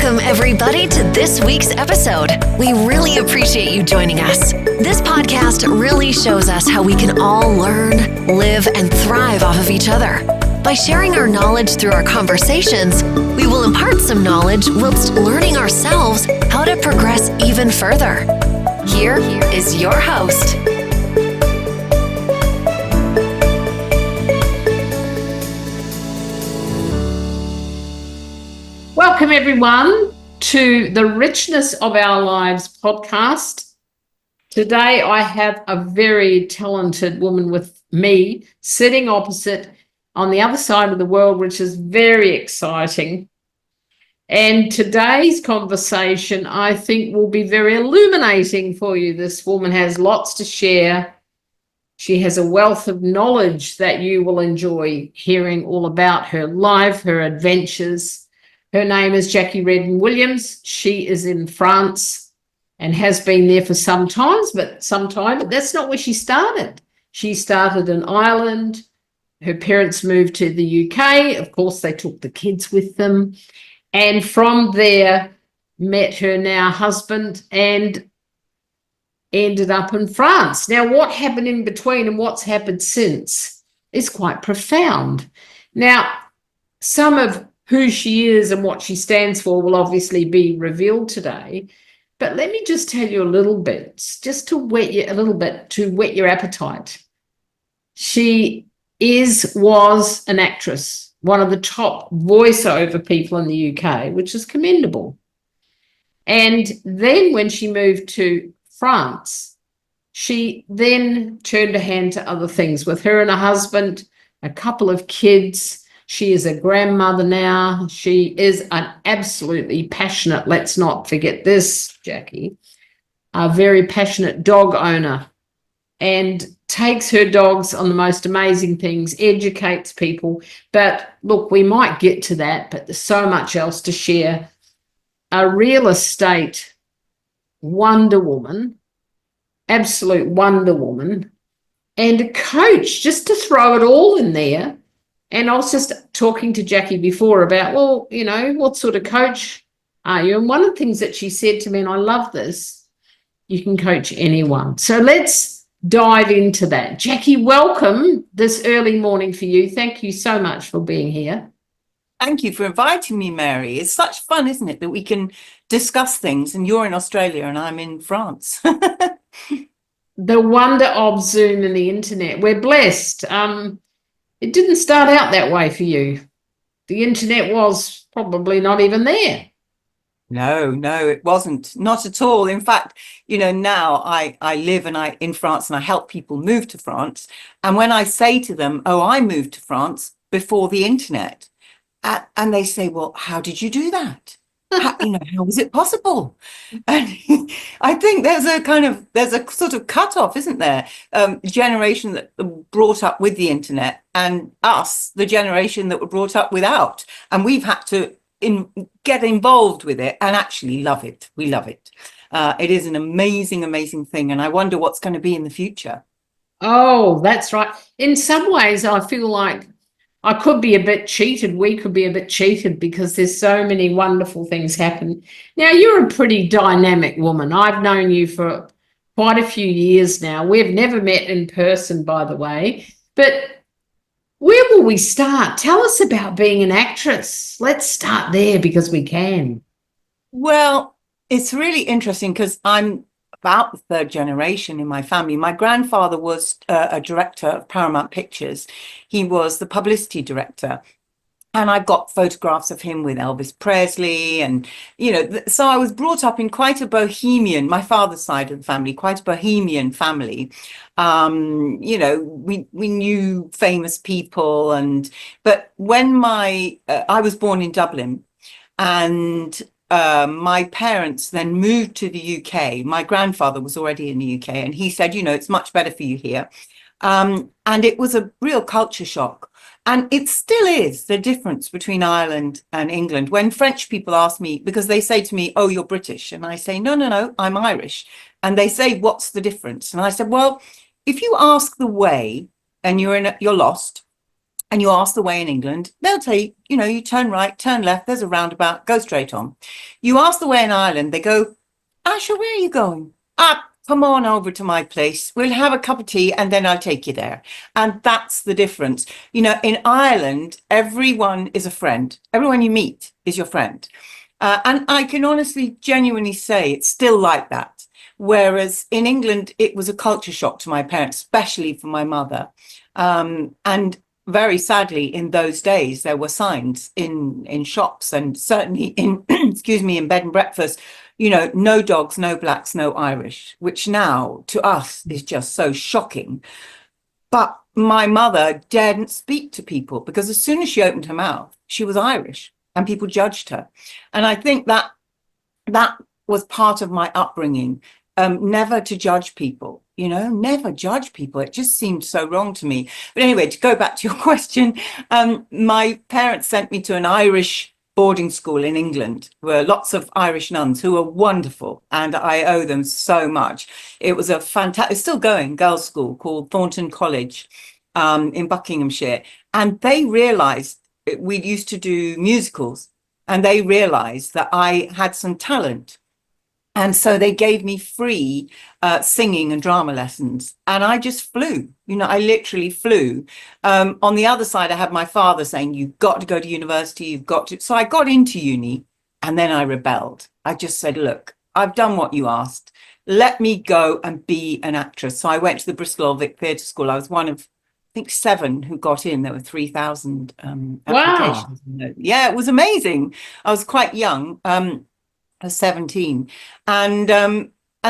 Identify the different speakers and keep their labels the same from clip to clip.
Speaker 1: Welcome, everybody, to this week's episode. We really appreciate you joining us. This podcast really shows us how we can all learn, live, and thrive off of each other. By sharing our knowledge through our conversations, we will impart some knowledge whilst learning ourselves how to progress even further. Here is your host.
Speaker 2: Welcome, everyone, to the Richness of Our Lives podcast. Today, I have a very talented woman with me sitting opposite on the other side of the world, which is very exciting. And today's conversation, I think, will be very illuminating for you. This woman has lots to share. She has a wealth of knowledge that you will enjoy hearing all about her life, her adventures. Her name is Jacqui Reddin-Williams. She is in France and has been there for some time, but that's not where she started. She started in Ireland. Her parents moved to the UK. Of course, they took the kids with them. And from there, met her now husband and ended up in France. Now, what happened in between and what's happened since is quite profound. Now, some of who she is and what she stands for will obviously be revealed today. But let me just tell you a little bit, just to whet your appetite. She was an actress, one of the top voiceover people in the UK, which is commendable. And then when she moved to France, she then turned her hand to other things with her and her husband, a couple of kids. She is a grandmother now. She is an absolutely passionate, let's not forget this, Jacqui, a very passionate dog owner, and takes her dogs on the most amazing things, educates people. But look, we might get to that, but there's so much else to share. A real estate Wonder Woman, absolute Wonder Woman, and a coach, just to throw it all in there. And I was just talking to Jacqui before about, well, you know, what sort of coach are you? And one of the things that she said to me, and I love this, you can coach anyone. So let's dive into that. Jacqui, welcome this early morning for you. Thank you so much for being here.
Speaker 3: Thank you for inviting me, Mary. It's such fun, isn't it, that we can discuss things and you're in Australia and I'm in France.
Speaker 2: The wonder of Zoom and the internet. We're blessed. It didn't start out that way for you. The internet was probably not even there.
Speaker 3: No, it wasn't. Not at all. In fact, you know, now I live in France and I help people move to France. And when I say to them, oh, I moved to France before the internet, and they say, well, how did you do that? How is it possible? And I think there's a sort of cutoff, isn't there? Generation that were brought up with the internet and us, the generation that were brought up without. And we've had to get involved with it and actually love it. We love it. It is an amazing, amazing thing. And I wonder what's going to be in the future.
Speaker 2: Oh, that's right. In some ways, I feel like I could be a bit cheated. We could be a bit cheated because there's so many wonderful things happen. Now, you're a pretty dynamic woman. I've known you for quite a few years now. We've never met in person, by the way. But where will we start? Tell us about being an actress. Let's start there because we can.
Speaker 3: Well, it's really interesting because I'm about the third generation in my family. My grandfather was a director of Paramount Pictures. He was the publicity director. And I've got photographs of him with Elvis Presley. And, you know, so I was brought up in quite a bohemian, my father's side of the family, quite a bohemian family. You know, we knew famous people. But when I was born in Dublin and my parents then moved to the UK. My grandfather was already in the UK and he said, you know, it's much better for you here. And it was a real culture shock. And it still is the difference between Ireland and England. When French people ask me, because they say to me, oh, you're British. And I say, no, I'm Irish. And they say, what's the difference? And I said, well, if you ask the way and you're lost, and you ask the way in England, they'll tell you, you turn right, turn left, there's a roundabout, go straight on. You ask the way in Ireland, they go, Asha, where are you going? Come on over to my place. We'll have a cup of tea and then I'll take you there. And that's the difference. In Ireland, everyone is a friend. Everyone you meet is your friend. And I can honestly, genuinely say it's still like that. Whereas in England, it was a culture shock to my parents, especially for my mother. And very sadly, in those days, there were signs in shops and certainly in, excuse me, in bed and breakfast, no dogs, no blacks, no Irish, which now to us is just so shocking. But my mother daredn't speak to people because as soon as she opened her mouth, she was Irish and people judged her. And I think that was part of my upbringing, never to judge people, never judge people. It just seemed so wrong to me. But anyway, to go back to your question, my parents sent me to an Irish boarding school in England, where lots of Irish nuns who were wonderful, and I owe them so much. It was a fantastic, it's still going, girls' school called Thornton College in Buckinghamshire. And they realized we used to do musicals, and they realized that I had some talent. And so they gave me free singing and drama lessons. And I just flew, I literally flew. On the other side, I had my father saying, you've got to go to university, you've got to. So I got into uni and then I rebelled. I just said, look, I've done what you asked. Let me go and be an actress. So I went to the Bristol Old Vic Theatre School. I was one of, I think, 7 who got in. There were 3,000 applications.
Speaker 2: Wow.
Speaker 3: Yeah, it was amazing. I was quite young. I was 17. And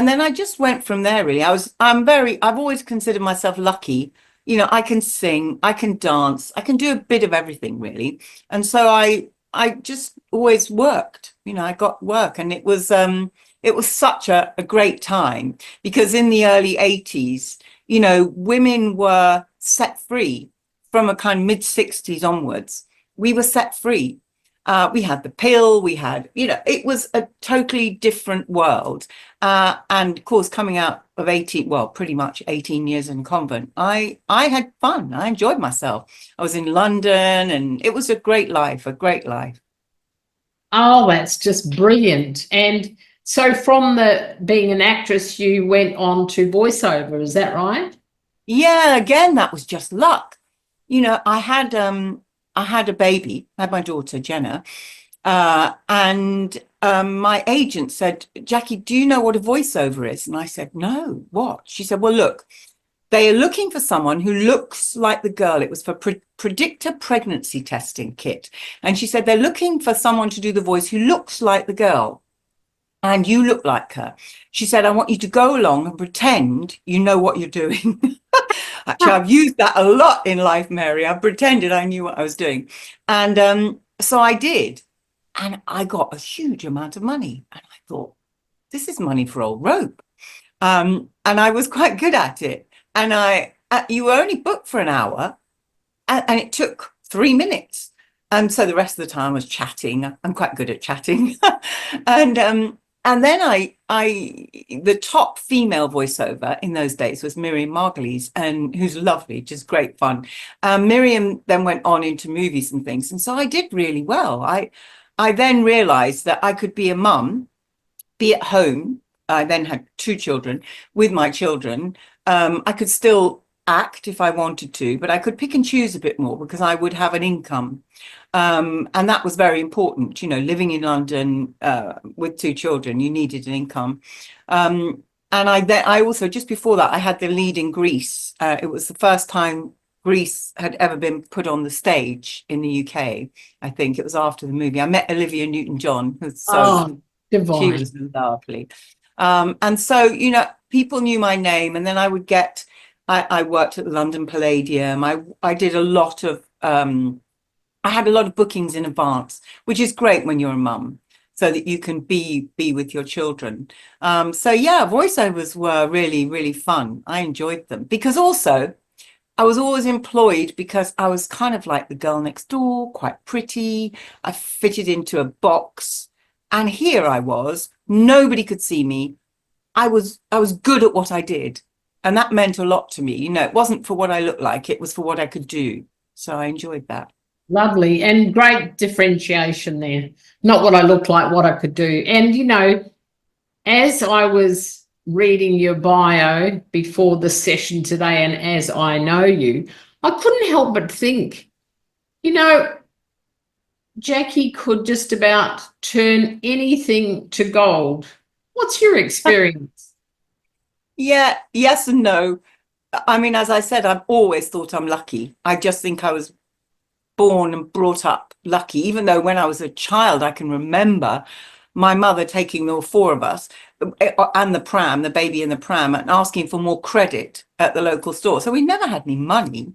Speaker 3: then I just went from there, really. I've always considered myself lucky. I can sing, I can dance, I can do a bit of everything, really. And so I just always worked, I got work, and it was such a great time because in the early 80s, women were set free from a kind of mid 60s onwards. We were set free. We had the pill, we had, it was a totally different world. And of course, coming out of pretty much 18 years in convent, I had fun. I enjoyed myself. I was in London and it was a great life, a great life.
Speaker 2: Oh, that's just brilliant. And so from being an actress, you went on to voiceover, is that right?
Speaker 3: Yeah, again, that was just luck. I had a baby, I had my daughter, Jenna, and my agent said, Jacqui, do you know what a voiceover is? And I said, no, what? She said, well, look, they are looking for someone who looks like the girl. It was for predictor pregnancy testing kit. And she said, they're looking for someone to do the voice who looks like the girl. And you look like her. She said, I want you to go along and pretend you know what you're doing. Actually, I've used that a lot in life, Mary. I pretended I knew what I was doing. And so I did. And I got a huge amount of money. And I thought, this is money for old rope. And I was quite good at it. And you were only booked for an hour. And it took 3 minutes. And so the rest of the time I was chatting. I'm quite good at chatting. And then the top female voiceover in those days was Miriam Margolyes, and who's lovely, just great fun. Miriam then went on into movies and things. And so I did really well. I then realized that I could be a mum, be at home. I then had 2 children with my children. I could still act if I wanted to, but I could pick and choose a bit more because I would have an income. And that was very important, living in London with 2 children, you needed an income. And I also, just before that, I had the lead in Grease. It was the first time Grease had ever been put on the stage in the UK. I think it was after the movie. I met Olivia Newton-John, who's
Speaker 2: divine.
Speaker 3: she was lovely. And so, people knew my name, and then I would I worked at the London Palladium. I did a lot of, I had a lot of bookings in advance, which is great when you're a mum, so that you can be with your children. So yeah, voiceovers were really, really fun. I enjoyed them because also I was always employed because I was kind of like the girl next door, quite pretty. I fitted into a box, and here I was, nobody could see me. I was good at what I did. And that meant a lot to me. It wasn't for what I looked like, it was for what I could do. So I enjoyed that.
Speaker 2: Lovely, and great differentiation there. Not what I look like, what I could do. And, you know, as I was reading your bio before the session today, and as I know you, I couldn't help but think, you know, Jacqui could just about turn anything to gold. What's your experience?
Speaker 3: Yeah, yes and no. I mean, as I said, I've always thought I'm lucky. I just think I was born and brought up lucky, even though when I was a child, I can remember my mother taking all four of us and the pram, the baby in the pram, and asking for more credit at the local store. So we never had any money.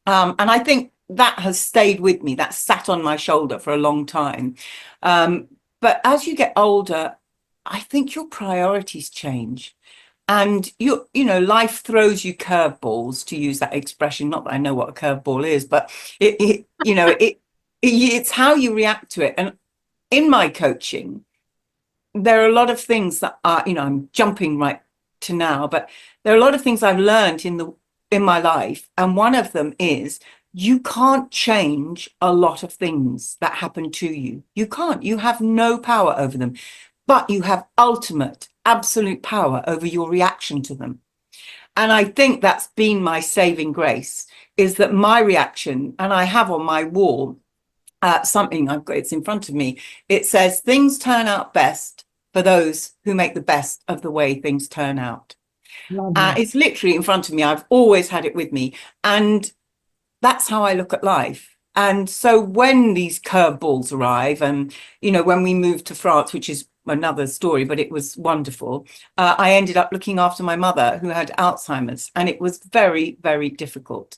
Speaker 3: And I think that has stayed with me. That sat on my shoulder for a long time. But as you get older, I think your priorities change. And you know, life throws you curveballs, to use that expression. Not that I know what a curveball is, but it's how you react to it. And in my coaching, there are a lot of things that are, you know, I'm jumping right to now, but there are a lot of things I've learned in my life, and one of them is you can't change a lot of things that happen to you. You can't. You have no power over them, but you have ultimate, absolute power over your reaction to them. And I think that's been my saving grace, is that my reaction, and I have on my wall something, I've got, it's in front of me. It says, things turn out best for those who make the best of the way things turn out. It's literally in front of me. I've always had it with me. And that's how I look at life. And so when these curveballs arrive, and, you know, when we moved to France, which is another story, but it was wonderful, I ended up looking after my mother who had Alzheimer's, and it was very, very difficult.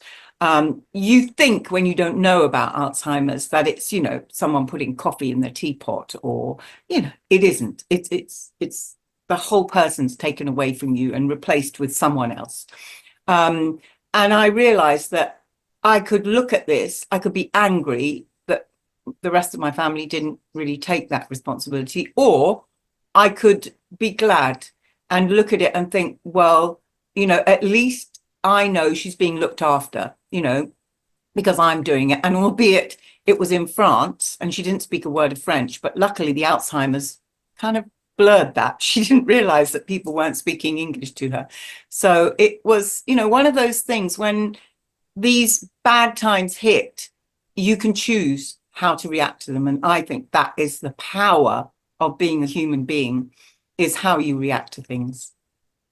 Speaker 3: You think when you don't know about Alzheimer's that it's, you know, someone putting coffee in the teapot, or, you know, it isn't. It's the whole person's taken away from you and replaced with someone else. And I realized that I could look at this, I could be angry that the rest of my family didn't really take that responsibility, or I could be glad and look at it and think, well, you know, at least I know she's being looked after, you know, because I'm doing it. And albeit it was in France and she didn't speak a word of French, but luckily the Alzheimer's kind of blurred that. She didn't realize that people weren't speaking English to her. So it was, you know, one of those things when these bad times hit, you can choose how to react to them. And I think that is the power of being a human being, is how you react to things.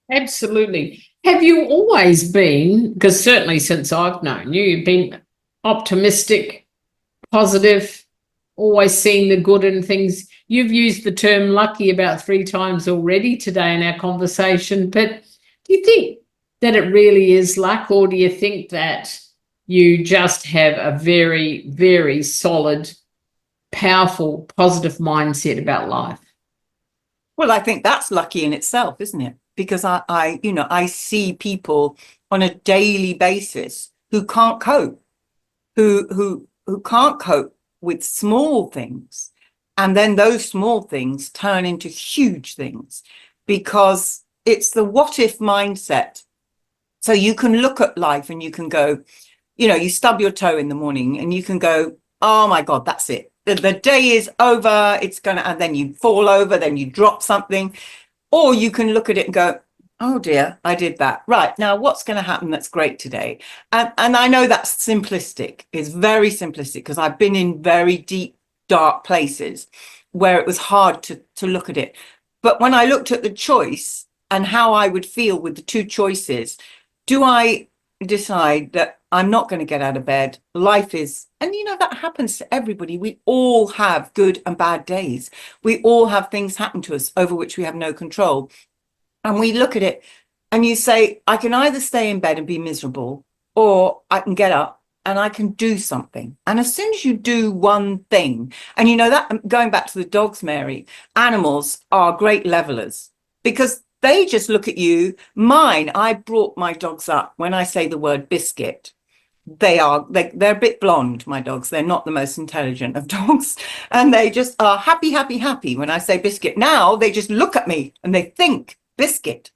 Speaker 2: Absolutely. Have you always been, because certainly since I've known you, you've been optimistic, positive, always seeing the good in things? You've used the term lucky about 3 times already today in our conversation, but do you think that it really is luck, or do you think that you just have a very, very solid, powerful, positive mindset about life?
Speaker 3: Well, I think that's lucky in itself, isn't it? Because I you know, I see people on a daily basis who can't cope, who can't cope with small things. And then those small things turn into huge things, because it's the what if mindset. So you can look at life and you can go, you know, you stub your toe in the morning and you can go, oh my God, that's it. The day is over. It's gonna, and then you fall over, then you drop something. Or you can look at it and go, oh dear, I did that. Right, now what's going to happen that's great today? And I know that's simplistic. It's very simplistic, because I've been in very deep, dark places where it was hard to look at it. But when I looked at the choice and how I would feel with the two choices, do I decide that I'm not going to get out of bed? Life is, and you know, that happens to everybody. We all have good and bad days. We all have things happen to us over which we have no control. And we look at it and you say, I can either stay in bed and be miserable, or I can get up and I can do something. And as soon as you do one thing, and you know that, going back to the dogs, Mary, animals are great levelers, because they just look at you. Mine, I brought my dogs up. When I say the word biscuit, they're a bit blonde, my dogs. They're not the most intelligent of dogs. And they just are happy, happy, happy when I say biscuit. Now they just look at me and they think biscuit.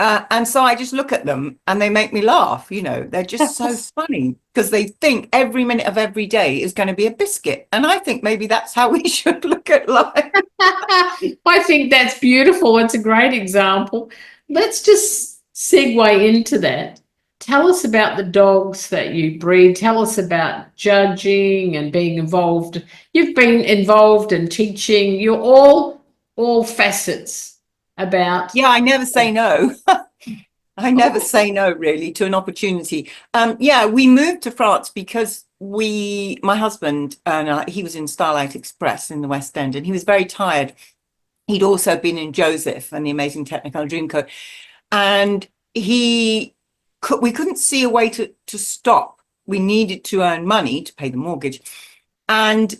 Speaker 3: And so I just look at them and they make me laugh. They're just so funny because they think every minute of every day is going to be a biscuit. And I think maybe that's how we should look at life.
Speaker 2: I think that's beautiful. It's a great example. Let's just segue into that. Tell us about the dogs that you breed. Tell us about judging and being involved. You've been involved in teaching. You're all facets about.
Speaker 3: Yeah, I never say no. I never say no, really, to an opportunity. Yeah, we moved to France because my husband, and he was in Starlight Express in the West End, and he was very tired. He'd also been in Joseph and the Amazing Technicolor Dreamcoat, and we couldn't see a way to stop. We needed to earn money to pay the mortgage, and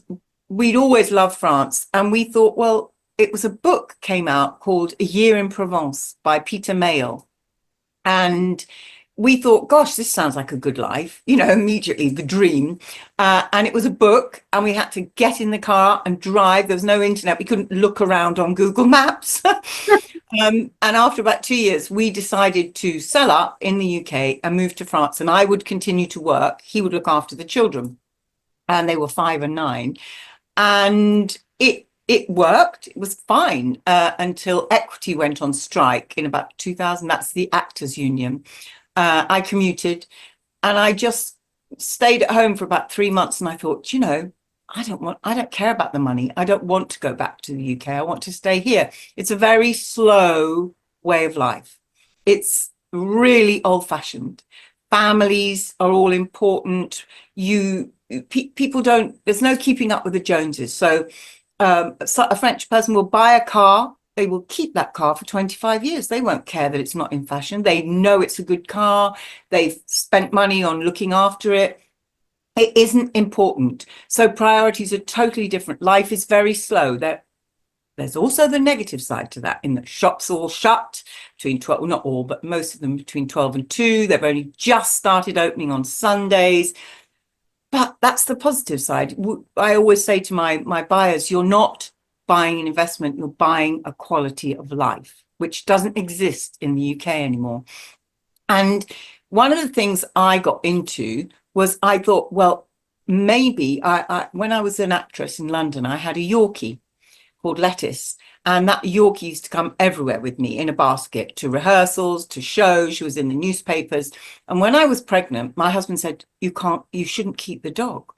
Speaker 3: we'd always loved France. And we thought, well, it was a book came out called A Year in Provence by Peter Mayle. And we thought, gosh, this sounds like a good life, immediately the dream. And it was a book, and we had to get in the car and drive. There was no internet. We couldn't look around on Google Maps. And after about 2 years, we decided to sell up in the UK and move to France. And I would continue to work. He would look after the children. And they were 5 and 9. And it worked. It was fine until Equity went on strike in about 2000. That's the Actors Union. I commuted, and I just stayed at home for about 3 months. And I thought, I don't care about the money. I don't want to go back to the UK. I want to stay here. It's a very slow way of life. It's really old-fashioned. Families are all important. People don't. There's no keeping up with the Joneses. So a French person will buy a car. They will keep that car for 25 years. They won't care that it's not in fashion. They know it's a good car. They've spent money on looking after it. It isn't important. So priorities are totally different. Life is very slow. There's also the negative side to that, in the shops all shut between 12, well, not all, but most of them between 12 and 2. They've only just started opening on Sundays. But that's the positive side. I always say to my buyers, you're not buying an investment, you're buying a quality of life, which doesn't exist in the UK anymore. And one of the things I got into was I thought, well, maybe when I was an actress in London, I had a Yorkie called Lettuce. And that Yorkie used to come everywhere with me in a basket, to rehearsals, to shows. She was in the newspapers. And when I was pregnant, my husband said, you shouldn't keep the dog.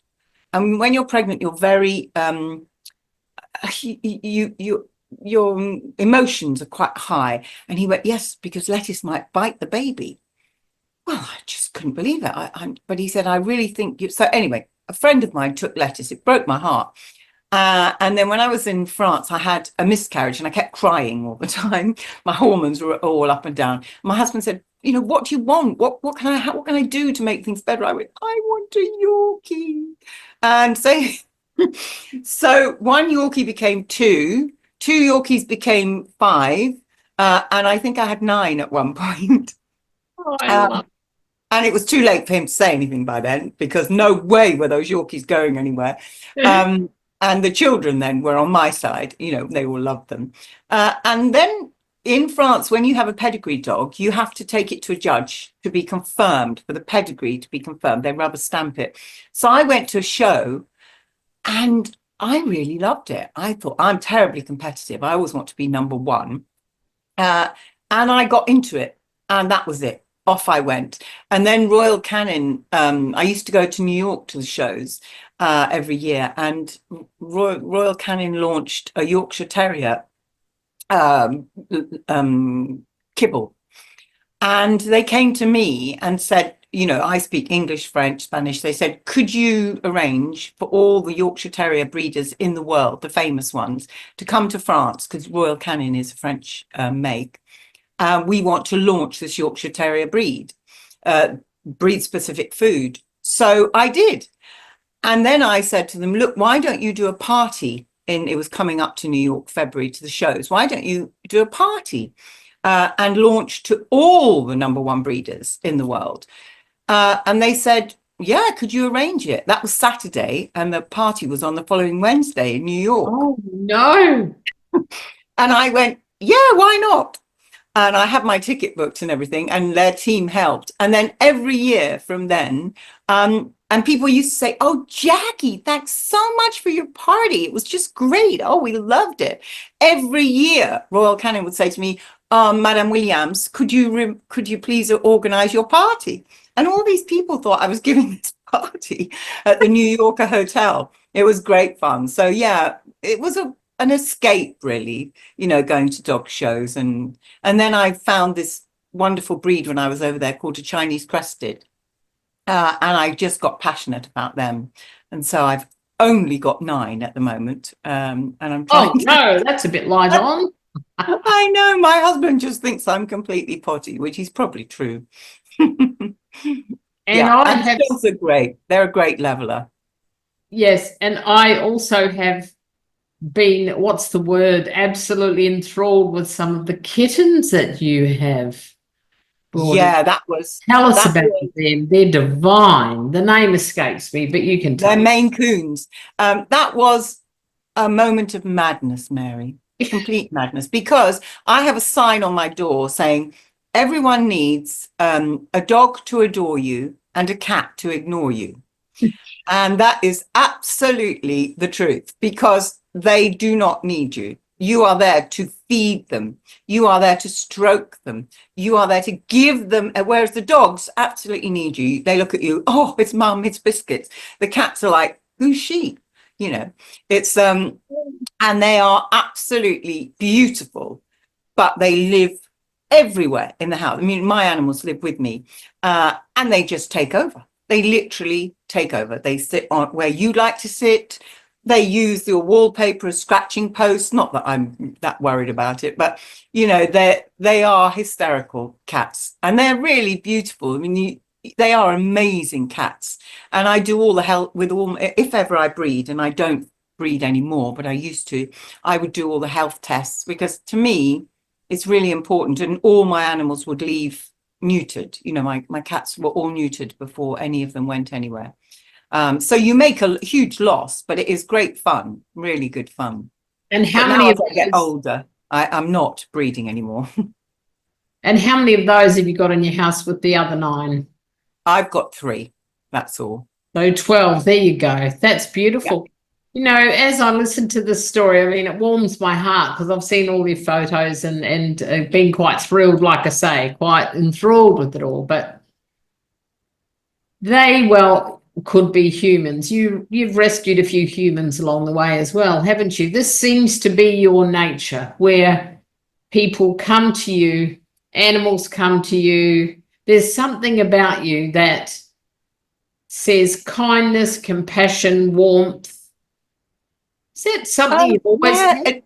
Speaker 3: And when you're pregnant, you're very, your emotions are quite high. And he went, yes, because Lettuce might bite the baby. Well, I just couldn't believe it. But he said, I really think you. So anyway, a friend of mine took Lettuce. It broke my heart. And then when I was in France, I had a miscarriage and I kept crying all the time. My hormones were all up and down. My husband said, what do you want? What can I do to make things better? I went, I want a Yorkie. And so one Yorkie became 2, 2 Yorkies became 5. And I think I had 9 at one point.
Speaker 2: Oh, I love.
Speaker 3: And it was too late for him to say anything by then, because no way were those Yorkies going anywhere. And the children then were on my side, they all loved them. And then in France, when you have a pedigree dog, you have to take it to a judge to be confirmed, for the pedigree to be confirmed. They rubber stamp it. So I went to a show and I really loved it. I thought, I'm terribly competitive. I always want to be number 1. And I got into it, and that was it. Off I went. And then Royal Canin, I used to go to New York to the shows every year, and Royal Canin launched a Yorkshire Terrier kibble. And they came to me and said, I speak English, French, Spanish. They said, could you arrange for all the Yorkshire Terrier breeders in the world, the famous ones, to come to France, because Royal Canin is a French make. We want to launch this Yorkshire Terrier breed specific food. So I did. And then I said to them, look, why don't you do a party? It was coming up to New York, February, to the shows. Why don't you do a party and launch to all the number 1 breeders in the world? And they said, yeah, could you arrange it? That was Saturday, and the party was on the following Wednesday in New York.
Speaker 2: Oh, no.
Speaker 3: And I went, yeah, why not? And I had my ticket booked and everything, and their team helped. And then every year from then, and people used to say, "Oh, Jacqui, thanks so much for your party. It was just great. Oh, we loved it." Every year, Royal Canin would say to me, "Madame Williams, could you please organize your party?" And all these people thought I was giving this party at the New Yorker hotel. It was great fun. So yeah, it was an escape, really, going to dog shows. And then I found this wonderful breed when I was over there called a Chinese crested. And I just got passionate about them. And so I've only got 9 at the moment. And I'm trying
Speaker 2: Oh, no, that's a bit light on.
Speaker 3: I know, my husband just thinks I'm completely potty, which is probably true.
Speaker 2: And
Speaker 3: Yeah,
Speaker 2: I
Speaker 3: and
Speaker 2: have,
Speaker 3: dogs are great. They're a great leveler.
Speaker 2: yes, and I also have been, what's the word, absolutely enthralled with some of the kittens that you have brought in.
Speaker 3: Yeah,
Speaker 2: Tell us
Speaker 3: that
Speaker 2: about
Speaker 3: was
Speaker 2: them. They're divine. The name escapes me, but you can
Speaker 3: their
Speaker 2: tell us.
Speaker 3: Maine Coons. That was a moment of madness, Mary, complete madness, because I have a sign on my door saying everyone needs a dog to adore you and a cat to ignore you. And that is absolutely the truth, because they do not need you. You are there to feed them. You are there to stroke them. You are there to give them, whereas the dogs absolutely need you. They look at you, "Oh, it's mum, it's biscuits." The cats are like, "Who's she?" It's and they are absolutely beautiful, but they live everywhere in the house. I mean, my animals live with me, and they just take over. They literally take over. They sit on where you like to sit. They use your wallpaper as scratching posts. Not that I'm that worried about it, but they are hysterical cats, and they're really beautiful. I mean, they are amazing cats, and I do all the help with all. If ever I breed, and I don't breed anymore, but I used to, I would do all the health tests, because to me, it's really important. And all my animals would leave neutered. My cats were all neutered before any of them went anywhere. So you make a huge loss, but it is great fun, really good fun.
Speaker 2: And
Speaker 3: But
Speaker 2: how
Speaker 3: now
Speaker 2: many
Speaker 3: as
Speaker 2: of
Speaker 3: I get
Speaker 2: those,
Speaker 3: older, I'm not breeding anymore.
Speaker 2: and how many of those have you got in your house with the other 9?
Speaker 3: I've got 3. That's all.
Speaker 2: So 12, there you go. That's
Speaker 3: Yeah.
Speaker 2: beautiful. As I listen to this story, I mean, it warms my heart because I've seen all your photos and been quite thrilled, like I say, quite enthralled with it all. But they, well, could be humans. You've rescued a few humans along the way as well, haven't you? This seems to be your nature, where people come to you, animals come to you. There's something about you that says kindness, compassion, warmth. Is that something you've always
Speaker 3: Yeah,
Speaker 2: had?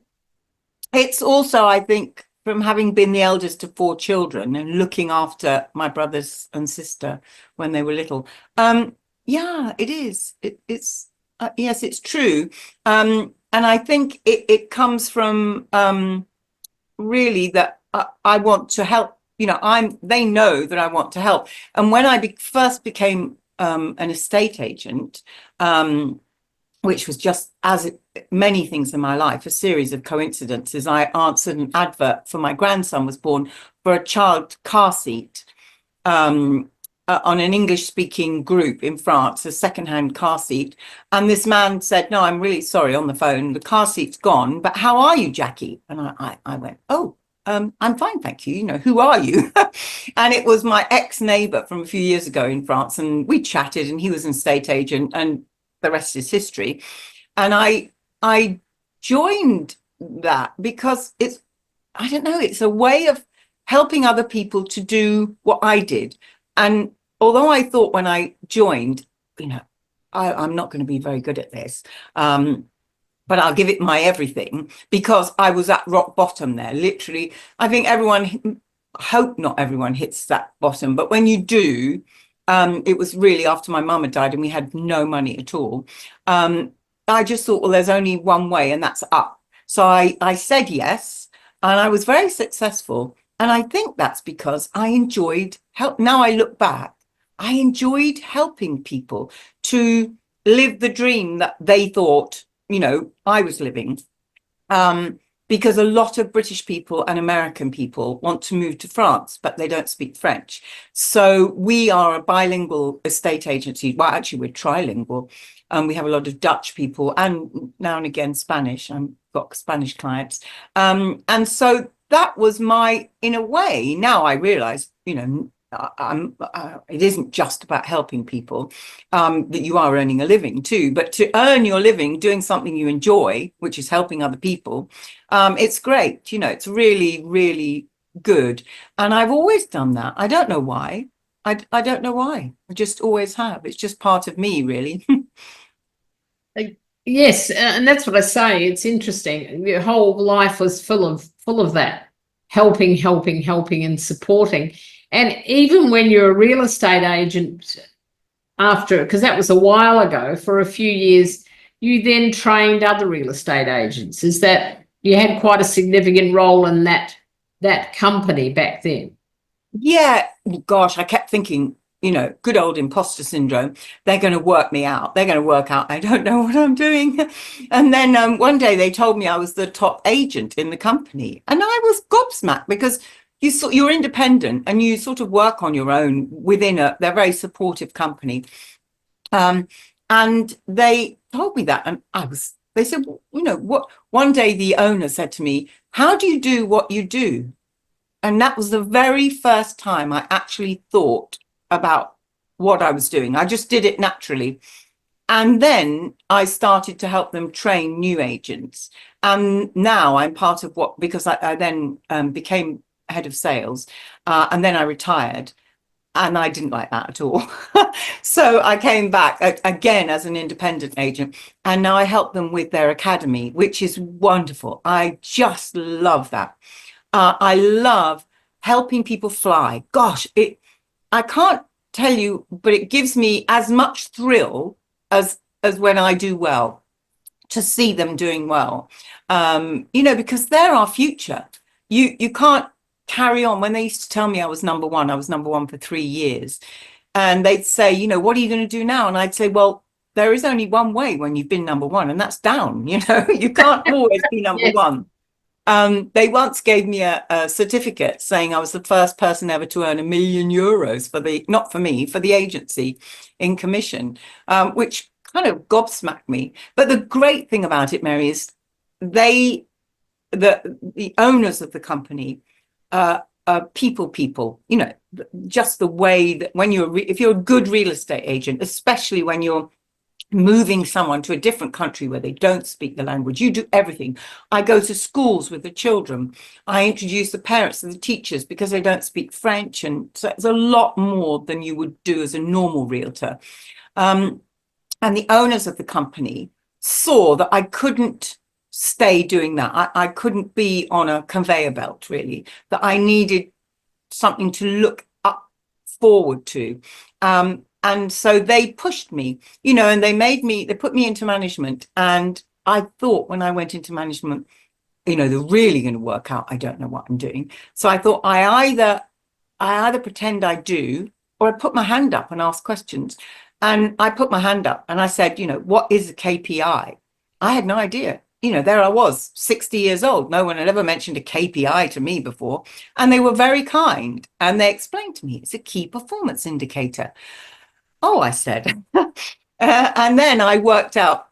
Speaker 3: it's also, I think, from having been the eldest of 4 children and looking after my brothers and sister when they were little. Yeah, it is. It's yes, it's true. And I think it comes from really that I want to help. They know that I want to help. And when I first became an estate agent, which was just as many things in my life, a series of coincidences. I answered an advert for my grandson was born for a child car seat on an English-speaking group in France, a second-hand car seat. And this man said, "No, I'm really sorry," on the phone, "the car seat's gone, but how are you, Jacqui?" And I went, "Oh, I'm fine, thank you. Who are you?" And it was my ex-neighbor from a few years ago in France, and we chatted, and he was an estate agent, and the rest is history. And I joined that because I don't know, it's a way of helping other people to do what I did. And although I thought when I joined, I'm not going to be very good at this, but I'll give it my everything, because I was at rock bottom there, literally. I think hope not everyone hits that bottom, but when you do, it was really after my mum had died and we had no money at all. I just thought, well, there's only one way, and that's up. So I said yes, and I was very successful. And I think that's because I enjoyed help. Now I look back, I enjoyed helping people to live the dream that they thought, I was living. because a lot of British people and American people want to move to France, but they don't speak French. So we are a bilingual estate agency. Well, actually, we're trilingual. We have a lot of Dutch people and now and again Spanish. I've got Spanish clients. And so that was in a way, now I realize, it isn't just about helping people, that you are earning a living too, but to earn your living doing something you enjoy, which is helping other people, it's great. It's really, really good. And I've always done that. I don't know why. I don't know why. I just always have. It's just part of me, really.
Speaker 2: Yes, and that's what I say. It's interesting. Your whole life was full of that, helping, and supporting. And even when you're a real estate agent, after, because that was a while ago, for a few years, you then trained other real estate agents. Is that you had quite a significant role in that company back then?
Speaker 3: Yeah, gosh, I kept thinking, good old imposter syndrome. They're going to work me out. They're going to work out I don't know what I'm doing. And then one day they told me I was the top agent in the company. And I was gobsmacked because you're independent and you sort of work on your own they're a very supportive company. And they told me that. And they said, what? One day the owner said to me, how do you do what you do? And that was the very first time I actually thought about what I was doing. I just did it naturally. And then I started to help them train new agents. And now I'm part of because I then became head of sales, and then I retired. And I didn't like that at all. So I came back again as an independent agent. And now I help them with their academy, which is wonderful. I just love that. I love helping people fly. Gosh, I can't tell you, but it gives me as much thrill as when I do well, to see them doing well. Because they're our future. You can't carry on. When they used to tell me I was number one for 3 years. And they'd say, what are you going to do now? And I'd say, well, there is only one way when you've been number one, and that's down. You can't always be number
Speaker 2: Yes.
Speaker 3: one. They once gave me a certificate saying I was the first person ever to earn €1 million not for me, for the agency in commission, which kind of gobsmacked me. But the great thing about it, Mary, is the owners of the company are people, just the way that if you're a good real estate agent, especially when you're moving someone to a different country where they don't speak the language, you do everything. I go to schools with the children. I introduce the parents and the teachers because they don't speak French. And so it's a lot more than you would do as a normal realtor. And the owners of the company saw that I couldn't stay doing that. I couldn't be on a conveyor belt, really, that I needed something to look forward to. And so they pushed me, and they put me into management. And I thought when I went into management, they're really going to work out I don't know what I'm doing. So I thought I either pretend I do, or I put my hand up and ask questions. And I put my hand up and I said, what is a KPI? I had no idea. There I was, 60 years old. No one had ever mentioned a KPI to me before. And they were very kind. And they explained to me it's a key performance indicator. Oh, I said. And then I worked out,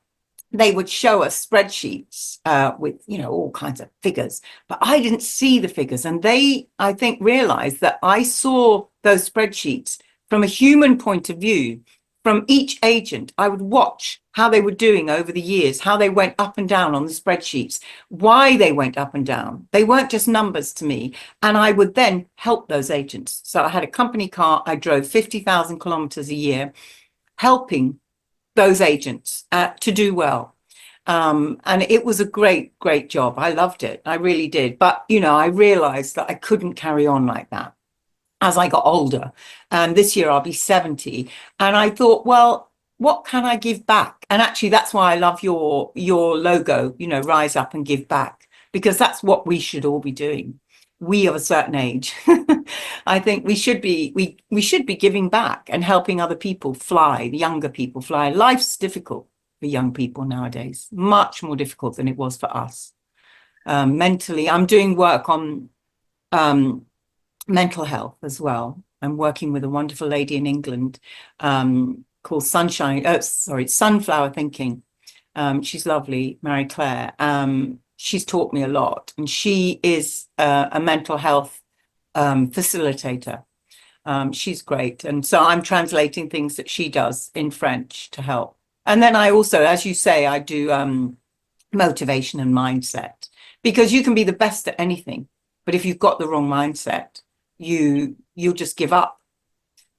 Speaker 3: they would show us spreadsheets with, all kinds of figures. But I didn't see the figures. And they, I think, realized that I saw those spreadsheets from a human point of view. From each agent, I would watch how they were doing over the years, how they went up and down on the spreadsheets, why they went up and down. They weren't just numbers to me. And I would then help those agents. So I had a company car. I drove 50,000 kilometers a year, helping those agents to do well. And it was a great, great job. I loved it. I really did. But, I realized that I couldn't carry on like that as I got older. And this year I'll be 70. And I thought, well, what can I give back? And actually, that's why I love your logo, rise up and give back, because that's what we should all be doing. We of a certain age, I think we should be giving back and helping other people fly, the younger people fly. Life's difficult for young people nowadays, much more difficult than it was for us. mentally. I'm doing work on mental health as well. I'm working with a wonderful lady in England called Sunflower Thinking. She's lovely, Mary Claire. She's taught me a lot, and she is a mental health facilitator. She's great. And so I'm translating things that she does in French to help. And then I also, as you say, I do motivation and mindset, because you can be the best at anything, but if you've got the wrong mindset, you'll just give up.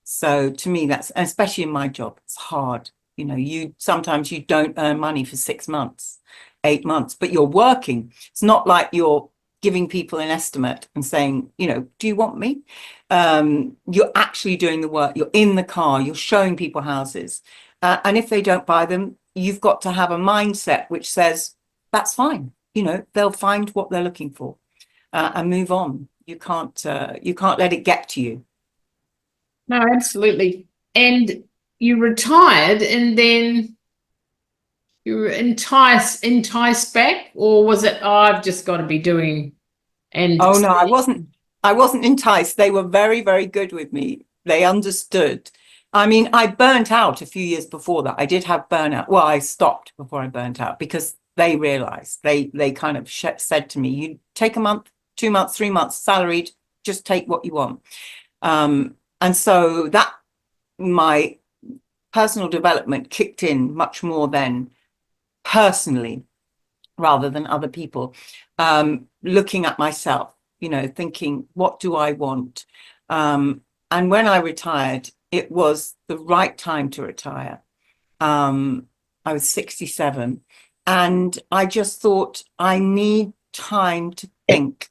Speaker 3: So to me, that's, especially in my job, it's hard. You know, sometimes you don't earn money for 6 months, 8 months, but you're working. It's not like you're giving people an estimate and saying, you know, do you want me? You're actually doing the work. You're in the car, you're showing people houses. And if they don't buy them, you've got to have a mindset which says, that's fine. You know, they'll find what they're looking for and move on. You can't let it get to you.
Speaker 2: No, absolutely. And you retired, and then you were enticed back, or was it, oh, I've just got to be doing? And
Speaker 3: oh no, I wasn't enticed. They were very, very good with me. They understood. I mean, I burnt out a few years before that. I did have burnout. Well, I stopped before I burnt out, because they realized, they kind of said to me, you take a month, 2 months, 3 months salaried, just take what you want. And so that, my personal development kicked in much more than personally, rather than other people, looking at myself, you know, thinking, what do I want? And when I retired, it was the right time to retire. I was 67, and I just thought, I need time to think.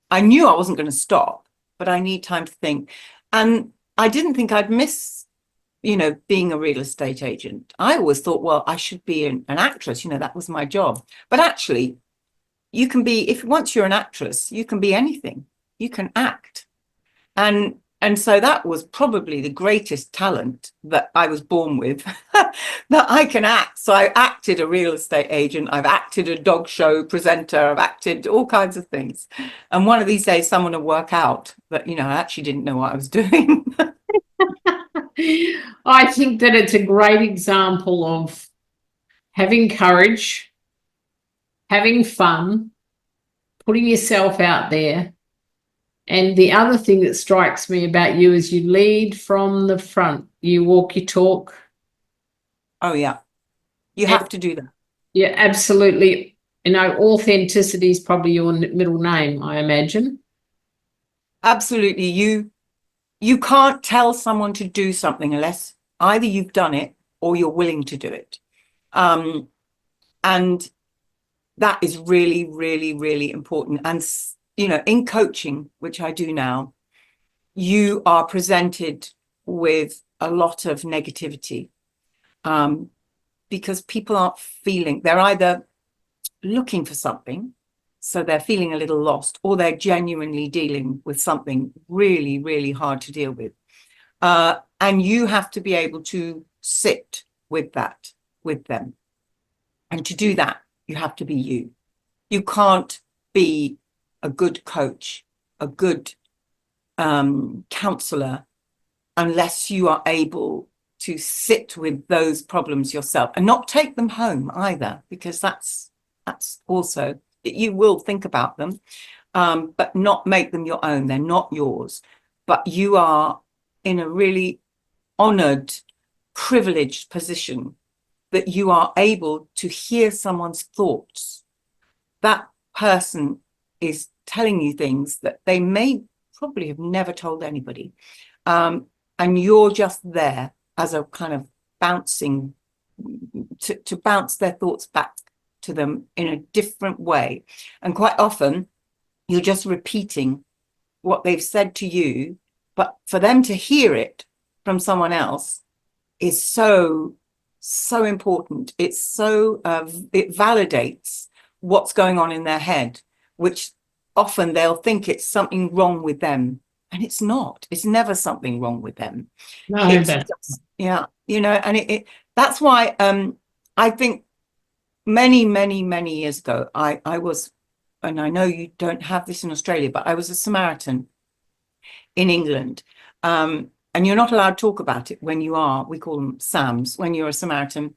Speaker 3: I knew I wasn't going to stop, but I need time to think. And I didn't think I'd miss, you know, being a real estate agent. I always thought, well, I should be an actress, you know, that was my job. But actually, you can be, once you're an actress, you can be anything. You can act. And so that was probably the greatest talent that I was born with, that I can act. So I acted a real estate agent, I've acted a dog show presenter, I've acted all kinds of things. And one of these days, someone will work out that, you know, I actually didn't know what I was doing.
Speaker 2: I think that it's a great example of having courage, having fun, putting yourself out there. And the other thing that strikes me about you is you lead from the front. You walk your talk.
Speaker 3: Oh, yeah. You have to do that.
Speaker 2: Yeah, absolutely. You know, authenticity is probably your middle name, I imagine.
Speaker 3: Absolutely. You can't tell someone to do something unless either you've done it or you're willing to do it. And that is really, really, really important. And, you know, in coaching, which I do now, you are presented with a lot of negativity, because people aren't feeling, they're either looking for something, so they're feeling a little lost, or they're genuinely dealing with something really, really hard to deal with. And you have to be able to sit with that, with them. And to do that, you have to be you. You can't be a good coach, a good counselor, unless you are able to sit with those problems yourself and not take them home either, because that's also, you will think about them, but not make them your own. They're not yours, but you are in a really honored, privileged position that you are able to hear someone's thoughts. That person is telling you things that they may probably have never told anybody. And you're just there as a kind of bouncing, to bounce their thoughts back to them in a different way. And quite often you're just repeating what they've said to you, but for them to hear it from someone else is so important. It's so, it validates what's going on in their head, which often they'll think it's something wrong with them. And it's not. It's never something wrong with them.
Speaker 2: No,
Speaker 3: It's just, yeah, you know, and that's why I think many years ago, I was and I know you don't have this in Australia, but I was a Samaritan in England. And you're not allowed to talk about it when you are, we call them Sams, when you're a Samaritan.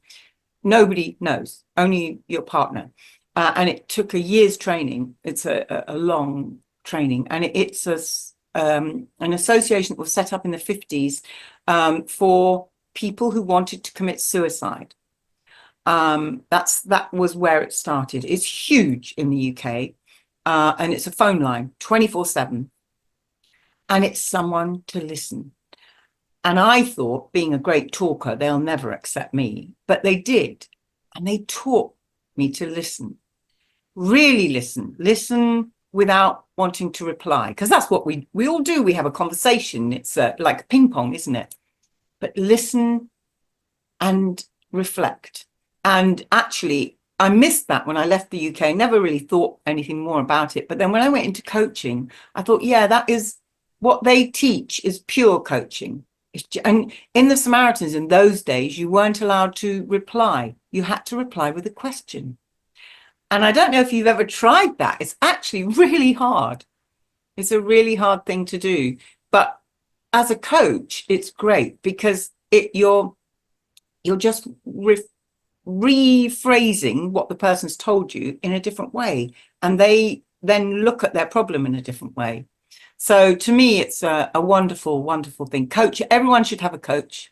Speaker 3: Nobody knows, only your partner. And it took a year's training. It's a long training. And it's an association that was set up in the 50s for people who wanted to commit suicide. That was where it started. It's huge in the UK. And it's a phone line, 24/7. And it's someone to listen. And I thought, being a great talker, they'll never accept me. But they did. And they taught me to listen. Really listen. Listen without wanting to reply. Because that's what we all do. We have a conversation. It's like ping pong, isn't it? But listen and reflect. And actually, I missed that when I left the UK. Never really thought anything more about it. But then when I went into coaching, I thought, yeah, that is what they teach is pure coaching. And in the Samaritans in those days, you weren't allowed to reply. You had to reply with a question. And I don't know if you've ever tried that. It's actually really hard. It's a really hard thing to do. But as a coach, it's great because you're just rephrasing what the person's told you in a different way. And they then look at their problem in a different way. So to me, it's a wonderful, wonderful thing. Coach, everyone should have a coach.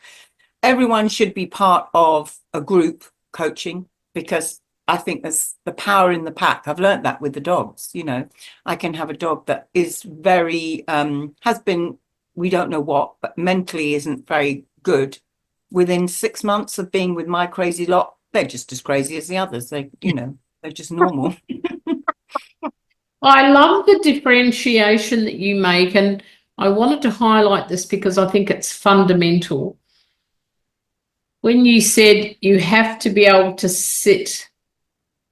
Speaker 3: Everyone should be part of a group coaching because I think there's the power in the pack. I've learned that with the dogs. You know, I can have a dog that is very, has been, we don't know what, but mentally isn't very good. Within 6 months of being with my crazy lot, they're just as crazy as the others. They're just normal.
Speaker 2: I love the differentiation that you make, and I wanted to highlight this because I think it's fundamental. When you said you have to be able to sit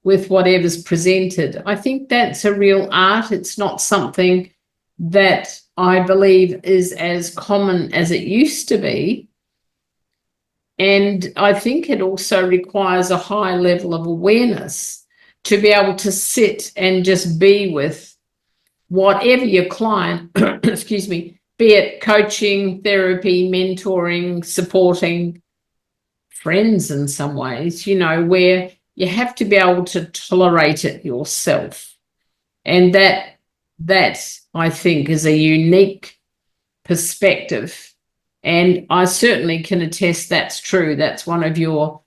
Speaker 2: with whatever's presented, I think that's a real art. It's not something that I believe is as common as it used to be. And I think it also requires a high level of awareness to be able to sit and just be with whatever your client, excuse me, be it coaching, therapy, mentoring, supporting friends in some ways, where you have to be able to tolerate it yourself. And that I think is a unique perspective. And I certainly can attest that's true. That's one of your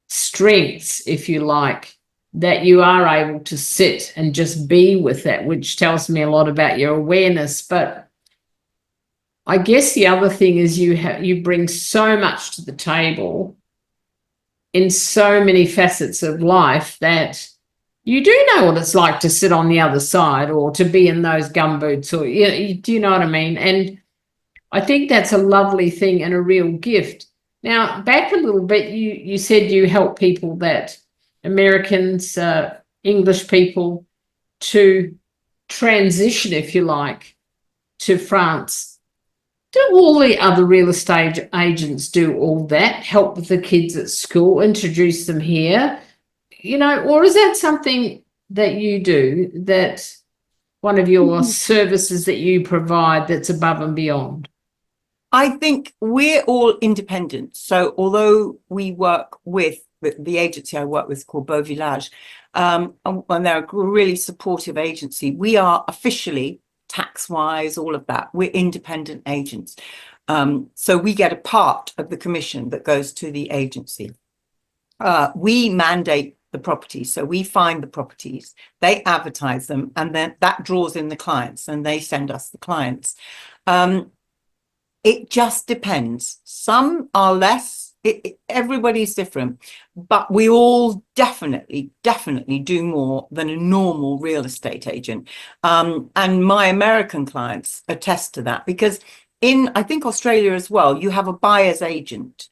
Speaker 2: strengths, if you like, that you are able to sit and just be with that, which tells me a lot about your awareness. But I guess the other thing is you bring so much to the table in so many facets of life that you do know what it's like to sit on the other side or to be in those gumboots, or do you know what I mean? And I think that's a lovely thing and a real gift. Now, back a little bit, you said you help people that Americans, English people, to transition, if you like, to France. Do all the other real estate agents do all that? Help with the kids at school, introduce them here, or is that something that you do, that one of your services that you provide that's above and beyond?
Speaker 3: I think we're all independent. So although we work with the agency I work with is called Beaux Villages, and they're a really supportive agency, we are officially, tax-wise, all of that, we're independent agents. So we get a part of the commission that goes to the agency. We mandate the properties. So we find the properties, they advertise them, and then that draws in the clients and they send us the clients. It just depends. Some are less, everybody's different, but we all definitely do more than a normal real estate agent. And my American clients attest to that, because I think Australia as well, you have a buyer's agent.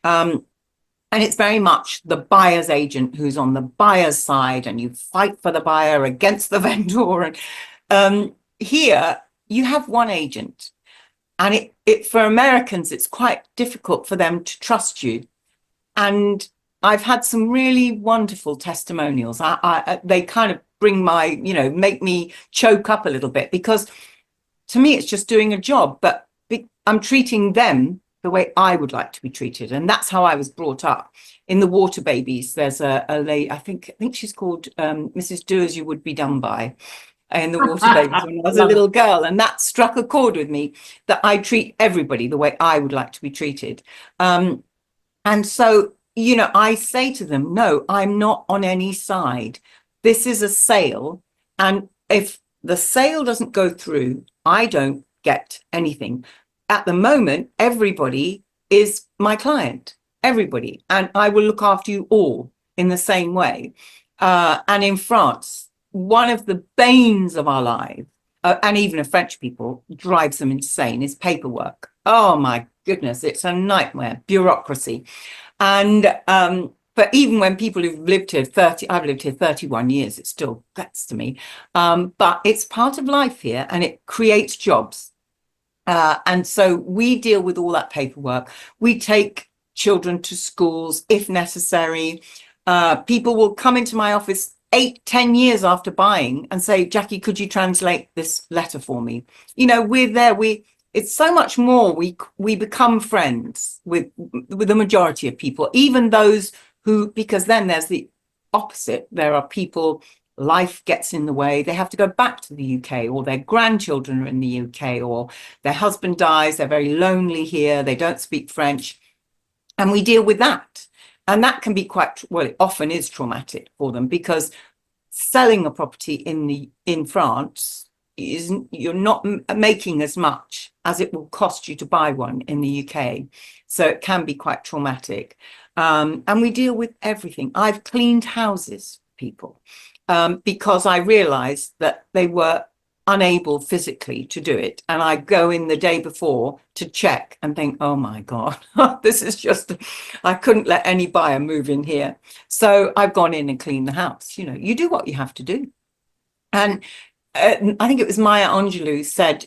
Speaker 3: And it's very much the buyer's agent who's on the buyer's side, and you fight for the buyer against the vendor. And here you have one agent. And for Americans, it's quite difficult for them to trust you. And I've had some really wonderful testimonials. They kind of bring my, make me choke up a little bit, because to me, it's just doing a job, but I'm treating them the way I would like to be treated. And that's how I was brought up. In the Water Babies, there's a lady, I think she's called Mrs. Do As You Would Be Done By, in the Water Babies, when I was a little girl. And that struck a chord with me, that I treat everybody the way I would like to be treated. And so, I say to them, no, I'm not on any side. This is a sale. And if the sale doesn't go through, I don't get anything. At the moment, everybody is my client, everybody. And I will look after you all in the same way. And in France, one of the banes of our lives, and even of French people, drives them insane, is paperwork. Oh my goodness, it's a nightmare, bureaucracy. And but even when people who've lived here I've lived here 31 years, it still gets to me. But it's part of life here, and it creates jobs. And so we deal with all that paperwork. We take children to schools if necessary. People will come into my office 8-10 years after buying and say, Jacqui, could you translate this letter for me? We're there. It's so much more. We become friends with the majority of people, even those who, because then there's the opposite. There are people, life gets in the way. They have to go back to the UK, or their grandchildren are in the UK, or their husband dies. They're very lonely here. They don't speak French. And we deal with that. And that can be it often is traumatic for them, because selling a property in France you're not making as much as it will cost you to buy one in the UK. So it can be quite traumatic. And we deal with everything. I've cleaned houses, people, because I realized that they were unable physically to do it. And I go in the day before to check and think, oh my God, this is I couldn't let any buyer move in here. So I've gone in and cleaned the house. You do what you have to do. And I think it was Maya Angelou said,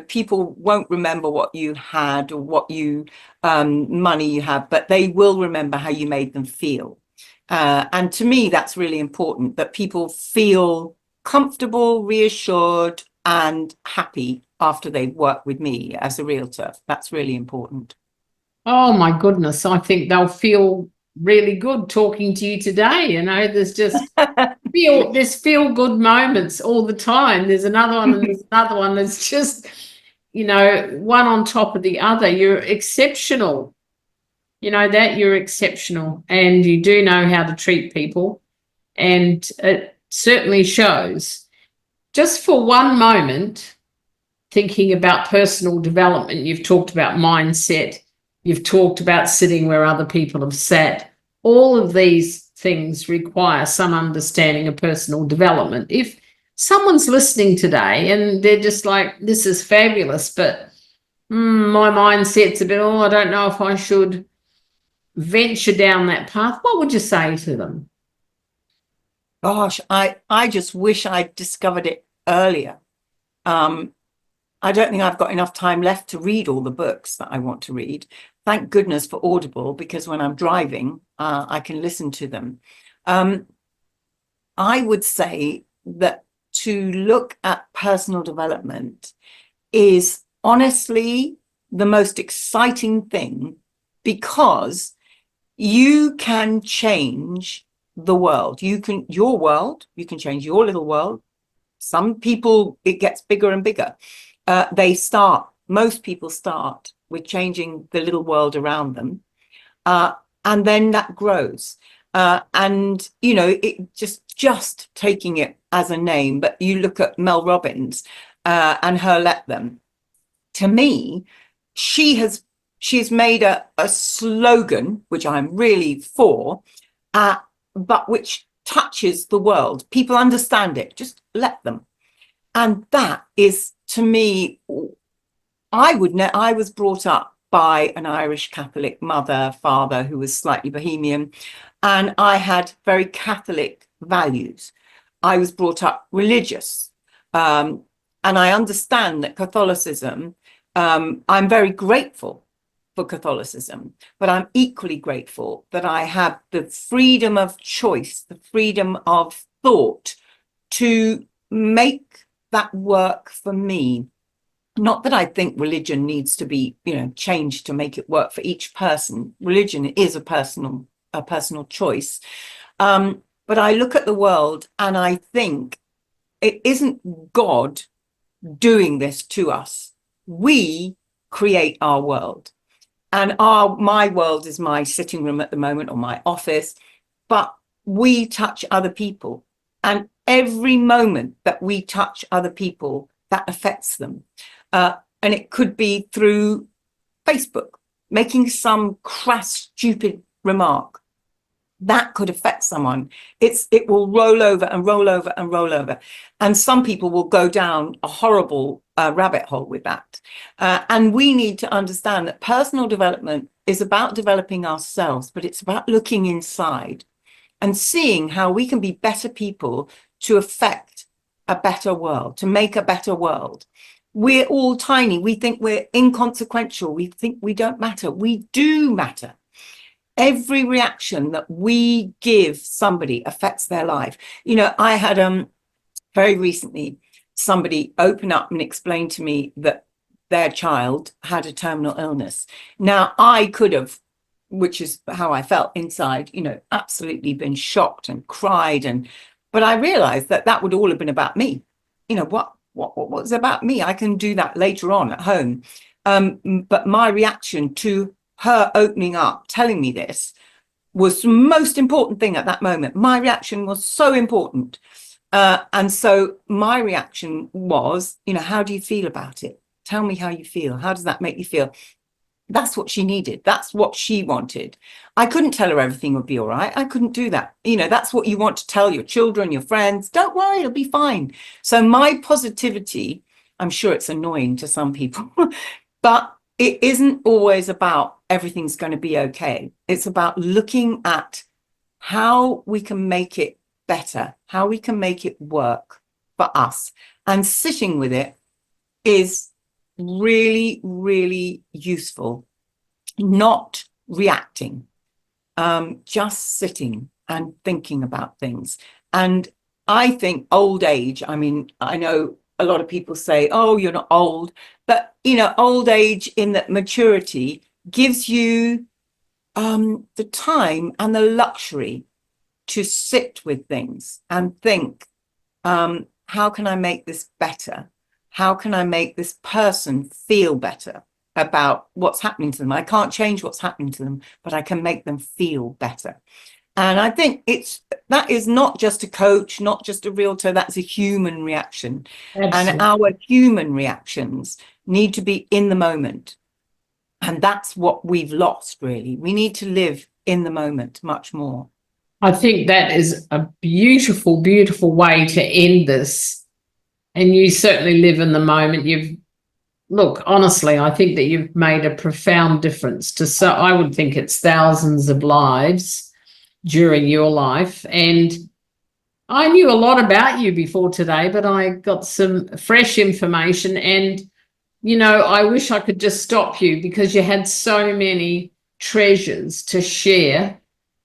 Speaker 3: people won't remember what you had or what money you have, but they will remember how you made them feel. And to me, that's really important, that people feel comfortable, reassured, and happy after they've worked with me as a realtor. That's really important.
Speaker 2: Oh my goodness. I think they'll feel really good talking to you today. There's just feel good moments all the time. There's another one and there's another one. There's just, one on top of the other. You're exceptional. That you're exceptional, and you do know how to treat people, and it certainly shows. Just for one moment, thinking about personal development, you've talked about mindset, you've talked about sitting where other people have sat. All of these things require some understanding of personal development. If someone's listening today and they're just like, this is fabulous, but my mindset's a bit, I don't know if I should venture down that path, what would you say to them?
Speaker 3: Gosh, I just wish I'd discovered it earlier. I don't think I've got enough time left to read all the books that I want to read. Thank goodness for Audible, because when I'm driving, I can listen to them. I would say that to look at personal development is honestly the most exciting thing, because you can change the world. You can change your little world. Some people, it gets bigger and bigger. Most people start with changing the little world around them. And then that grows. It just taking it as a name, but you look at Mel Robbins and her Let Them. To me, she's made a slogan, which I'm really for, but which touches the world. People understand it. Just let them. And that is, to me, I was brought up by an Irish Catholic father who was slightly bohemian, and I had very Catholic values. I was brought up religious, and I understand that Catholicism, I'm very grateful for Catholicism, but I'm equally grateful that I have the freedom of choice, the freedom of thought to make that work for me. Not that I think religion needs to be, changed to make it work for each person. Religion is a personal choice. But I look at the world and I think it isn't God doing this to us. We create our world. And my world is my sitting room at the moment, or my office, but we touch other people. And every moment that we touch other people, that affects them. And it could be through Facebook, making some crass, stupid remark. That could affect someone. It will roll over and roll over and roll over. And some people will go down a horrible rabbit hole with that. And we need to understand that personal development is about developing ourselves, but it's about looking inside and seeing how we can be better people to affect a better world, to make a better world. We're all tiny. We think we're inconsequential. We think we don't matter. We do matter. Every reaction that we give somebody affects their life. I had very recently somebody open up and explain to me that their child had a terminal illness. Now, I could have, which is how I felt inside, absolutely been shocked and cried. But I realized that would all have been about me. What was about me? I can do that later on at home. But my reaction to her opening up, telling me this, was the most important thing at that moment. My reaction was so important. And so my reaction was, how do you feel about it? Tell me how you feel. How does that make you feel? That's what she needed. That's what she wanted. I couldn't tell her everything would be all right. I couldn't do that. That's what you want to tell your children, your friends. Don't worry, it'll be fine. So my positivity, I'm sure it's annoying to some people, but it isn't always about everything's going to be okay. It's about looking at how we can make it better, how we can make it work for us. And sitting with it is really, really useful. Not reacting, just sitting and thinking about things. And I think old age, I know a lot of people say, oh, you're not old, but old age in that maturity gives you the time and the luxury to sit with things and think, how can I make this better? How can I make this person feel better about what's happening to them? I can't change what's happening to them, but I can make them feel better. And I think that is not just a coach, not just a realtor, that's a human reaction. Absolutely. And our human reactions need to be in the moment. And that's what we've lost, really. We need to live in the moment much more.
Speaker 2: I think that is a beautiful, beautiful way to end this. And you certainly live in the moment. Look, honestly, I think that you've made a profound difference I would think it's thousands of lives during your life. And I knew a lot about you before today, but I got some fresh information. And, I wish I could just stop you because you had so many treasures to share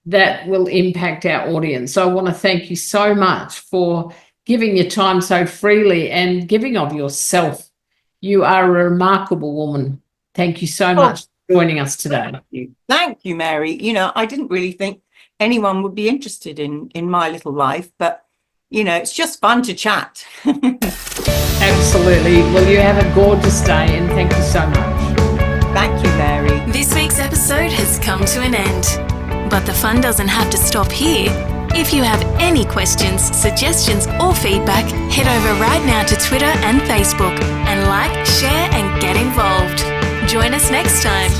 Speaker 2: that will impact our audience. So I want to thank you so much for giving your time so freely and giving of yourself. You are a remarkable woman. Thank you so much for joining us today.
Speaker 3: Thank you, Mary. I didn't really think anyone would be interested in my little life, but it's just fun to chat.
Speaker 2: Absolutely. Well, you have a gorgeous day and thank you so much.
Speaker 3: Thank you, Mary.
Speaker 1: This week's episode has come to an end, but the fun doesn't have to stop here. If you have any questions, suggestions, or feedback, head over right now to Twitter and Facebook and like, share, and get involved. Join us next time.